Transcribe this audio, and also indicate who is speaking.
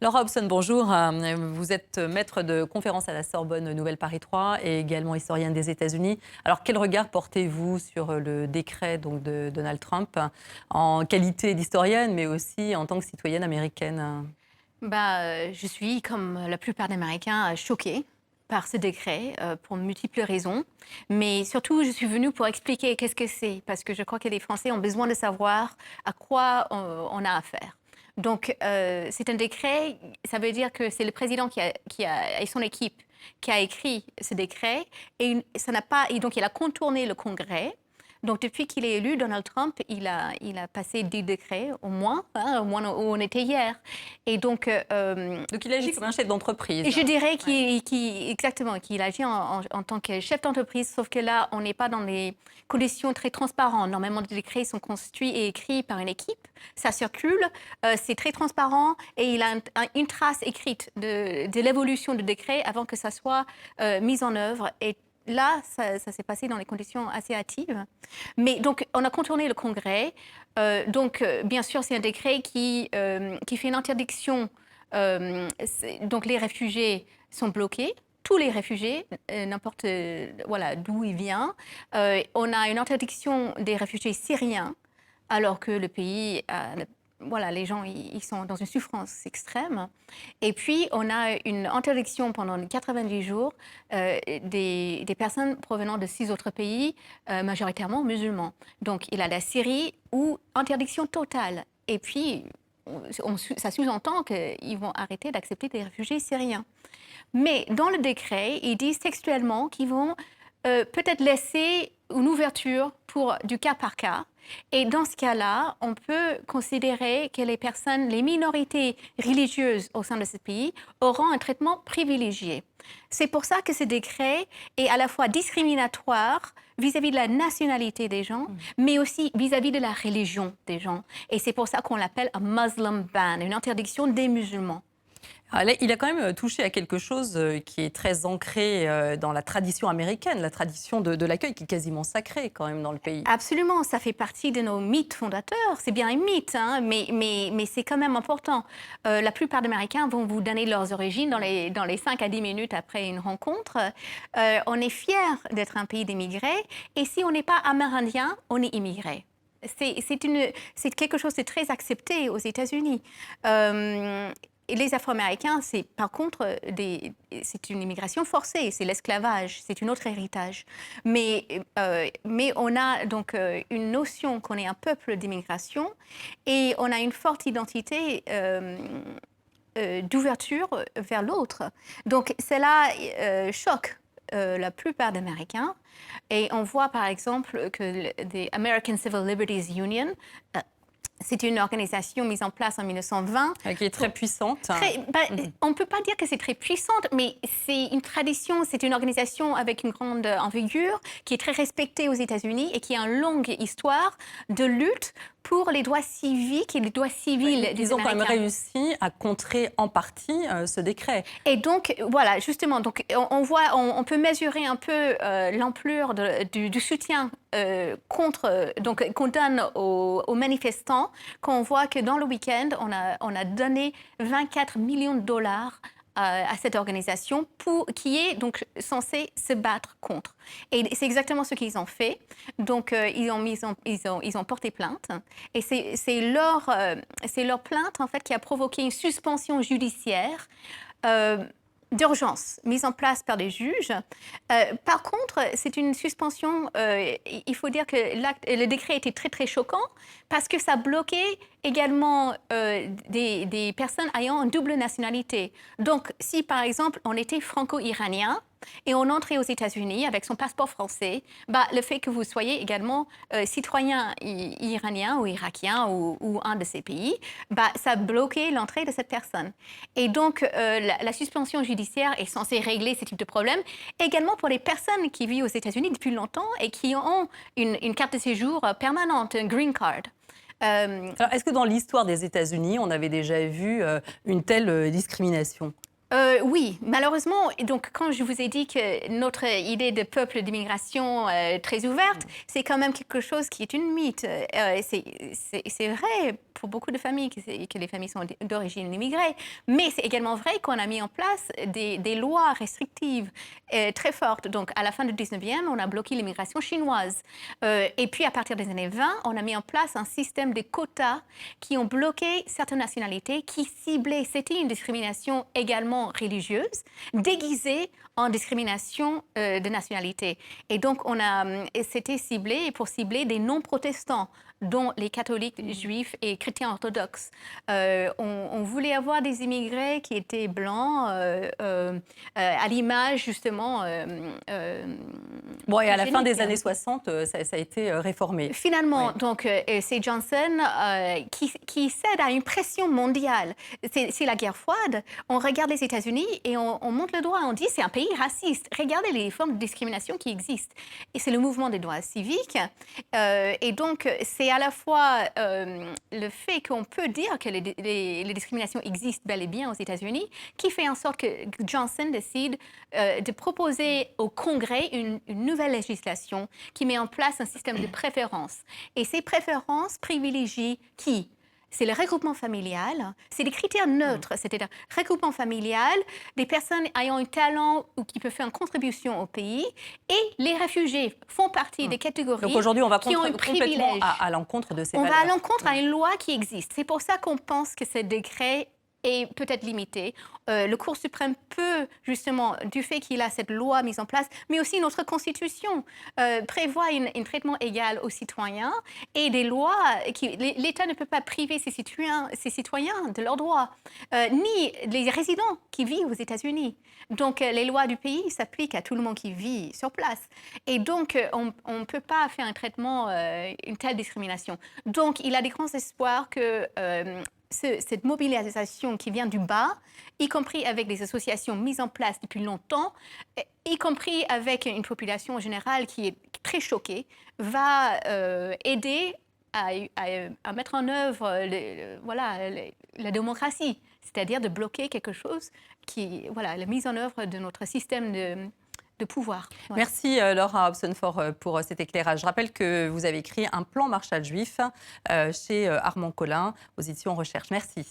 Speaker 1: Laura Hobson, bonjour. Vous êtes maître de conférence à la Sorbonne Nouvelle Paris 3 et également historienne des États-Unis. Alors, quel regard portez-vous sur le décret donc, de Donald Trump en qualité d'historienne, mais aussi en tant que citoyenne américaine?
Speaker 2: Je suis, comme la plupart des Américains, choquée par ce décret pour multiples raisons. Mais surtout, je suis venue pour expliquer qu'est-ce que c'est, parce que je crois que les Français ont besoin de savoir à quoi on a affaire. Donc, c'est un décret, ça veut dire que c'est le président et son équipe qui a écrit ce décret, et ça n'a pas, et donc il a contourné le Congrès. Donc, depuis qu'il est élu, Donald Trump, il a passé 10 décrets, au moins où on était hier. Et
Speaker 1: Donc, il agit comme un chef d'entreprise.
Speaker 2: je dirais
Speaker 1: Ouais.
Speaker 2: exactement, qu'il agit en tant que chef d'entreprise, sauf que là, on n'est pas dans des conditions très transparentes. Normalement, les décrets sont constitués et écrits par une équipe. Ça circule, c'est très transparent et il a une trace écrite de l'évolution du décret avant que ça soit mis en œuvre. Et là, ça s'est passé dans des conditions assez hâtives. Mais donc, on a contourné le Congrès. Bien sûr, c'est un décret qui fait une interdiction. Donc, les réfugiés sont bloqués. Tous les réfugiés, n'importe voilà, d'où ils viennent. On a une interdiction des réfugiés syriens, alors que le pays voilà, les gens ils sont dans une souffrance extrême. Et puis, on a une interdiction pendant 90 jours des personnes provenant de 6 autres pays, majoritairement musulmans. Donc, il a la Syrie ou interdiction totale. Et puis, ça sous-entend qu'ils vont arrêter d'accepter des réfugiés syriens. Mais dans le décret, ils disent textuellement qu'ils vont peut-être laisser une ouverture pour du cas par cas. Et dans ce cas-là, on peut considérer que les personnes, les minorités religieuses au sein de ce pays auront un traitement privilégié. C'est pour ça que ce décret est à la fois discriminatoire vis-à-vis de la nationalité des gens, mais aussi vis-à-vis de la religion des gens. Et c'est pour ça qu'on l'appelle un Muslim ban, une interdiction des musulmans.
Speaker 1: Ah, là, il a quand même touché à quelque chose qui est très ancré dans la tradition américaine, la tradition de l'accueil qui est quasiment sacrée quand même dans le pays.
Speaker 2: Absolument, ça fait partie de nos mythes fondateurs. C'est bien un mythe, hein, mais c'est quand même important. La plupart des Américains vont vous donner leurs origines dans les 5 à 10 minutes après une rencontre. On est fiers d'être un pays d'immigrés, et si on n'est pas amérindien, on est immigré. C'est quelque chose de très accepté aux États-Unis. Et les Afro-Américains, c'est par contre c'est une immigration forcée, c'est l'esclavage, c'est un autre héritage. Mais on a donc une notion qu'on est un peuple d'immigration et on a une forte identité d'ouverture vers l'autre. Donc cela choque la plupart des Américains. Et on voit par exemple que the American Civil Liberties Union, c'est une organisation mise en place en 1920.
Speaker 1: Qui est très puissante.
Speaker 2: On ne peut pas dire que c'est très puissante, mais c'est une tradition, c'est une organisation avec une grande envergure, qui est très respectée aux États-Unis et qui a une longue histoire de lutte pour les droits civiques et les droits civils des Américains.
Speaker 1: Ils ont quand même réussi à contrer en partie ce décret.
Speaker 2: Et donc, voilà, justement, donc, on peut mesurer un peu l'ampleur du soutien qu'on donne aux manifestants quand on voit que dans le week-end, on a donné 24 millions de dollars à cette organisation qui est donc censée se battre contre. Et c'est exactement ce qu'ils ont fait. Donc, ils ont porté plainte. Et c'est leur plainte, en fait, qui a provoqué une suspension judiciaire d'urgence mise en place par des juges. Par contre, c'est une suspension, il faut dire que le décret était très, très choquant parce que ça bloquait également des personnes ayant une double nationalité. Donc, si par exemple, on était franco-iranien, et on entrait aux États-Unis avec son passeport français, le fait que vous soyez également citoyen iranien ou irakien ou un de ces pays, ça bloquait l'entrée de cette personne. Et donc, la suspension judiciaire est censée régler ce type de problème, également pour les personnes qui vivent aux États-Unis depuis longtemps et qui ont une carte de séjour permanente, un green card.
Speaker 1: Alors, est-ce que dans l'histoire des États-Unis, on avait déjà vu une telle discrimination ?
Speaker 2: Oui, malheureusement, donc quand je vous ai dit que notre idée de peuple d'immigration très ouverte, c'est quand même quelque chose qui est une mythe. C'est vrai pour beaucoup de familles que les familles sont d'origine immigrée, mais c'est également vrai qu'on a mis en place des lois restrictives très fortes. Donc à la fin du 19e, on a bloqué l'immigration chinoise. Et puis à partir des années 20, on a mis en place un système de quotas qui ont bloqué certaines nationalités, qui ciblaient, c'était une discrimination également religieuse, déguisée en discrimination de nationalité. Et donc, c'était ciblé pour cibler des non-protestants, dont les catholiques, juifs et chrétiens orthodoxes. On voulait avoir des immigrés qui étaient blancs, à l'image justement...
Speaker 1: Bon, et à la fin des années 60, ça a été réformé.
Speaker 2: Finalement, donc, c'est Johnson qui cède à une pression mondiale. C'est la guerre froide. On regarde les États-Unis et on monte le doigt, on dit c'est un pays raciste. Regardez les formes de discrimination qui existent. Et c'est le mouvement des droits civiques. Et donc, c'est à la fois le fait qu'on peut dire que les discriminations existent bel et bien aux États-Unis qui fait en sorte que Johnson décide de proposer au Congrès une nouvelle législation qui met en place un système de préférences. Et ces préférences privilégient qui? C'est le regroupement familial, c'est des critères neutres, c'est-à-dire regroupement familial, des personnes ayant un talent ou qui peuvent faire une contribution au pays, et les réfugiés font partie des catégories
Speaker 1: Donc aujourd'hui, on va
Speaker 2: qui ont un
Speaker 1: complètement
Speaker 2: privilège.
Speaker 1: à l'encontre de ces
Speaker 2: On
Speaker 1: valeurs.
Speaker 2: va à l'encontre à une loi qui existe. C'est pour ça qu'on pense que ce décret est peut-être limité. Le Cour suprême peut, justement, du fait qu'il a cette loi mise en place, mais aussi notre Constitution prévoit un traitement égal aux citoyens et des lois l'État ne peut pas priver ses citoyens de leurs droits, ni les résidents qui vivent aux États-Unis. Donc, les lois du pays s'appliquent à tout le monde qui vit sur place. Et donc, on ne peut pas faire un traitement, une telle discrimination. Donc, il a des grands espoirs que cette mobilisation qui vient du bas, y compris avec des associations mises en place depuis longtemps, y compris avec une population générale qui est très choquée, va aider à mettre en œuvre la démocratie, c'est-à-dire de bloquer quelque chose qui, la mise en œuvre de notre système de pouvoir.
Speaker 1: Voilà. Merci Laura Hobson-Faure pour cet éclairage. Je rappelle que vous avez écrit Un plan Marshall juif chez Armand Collin aux éditions Recherche. Merci.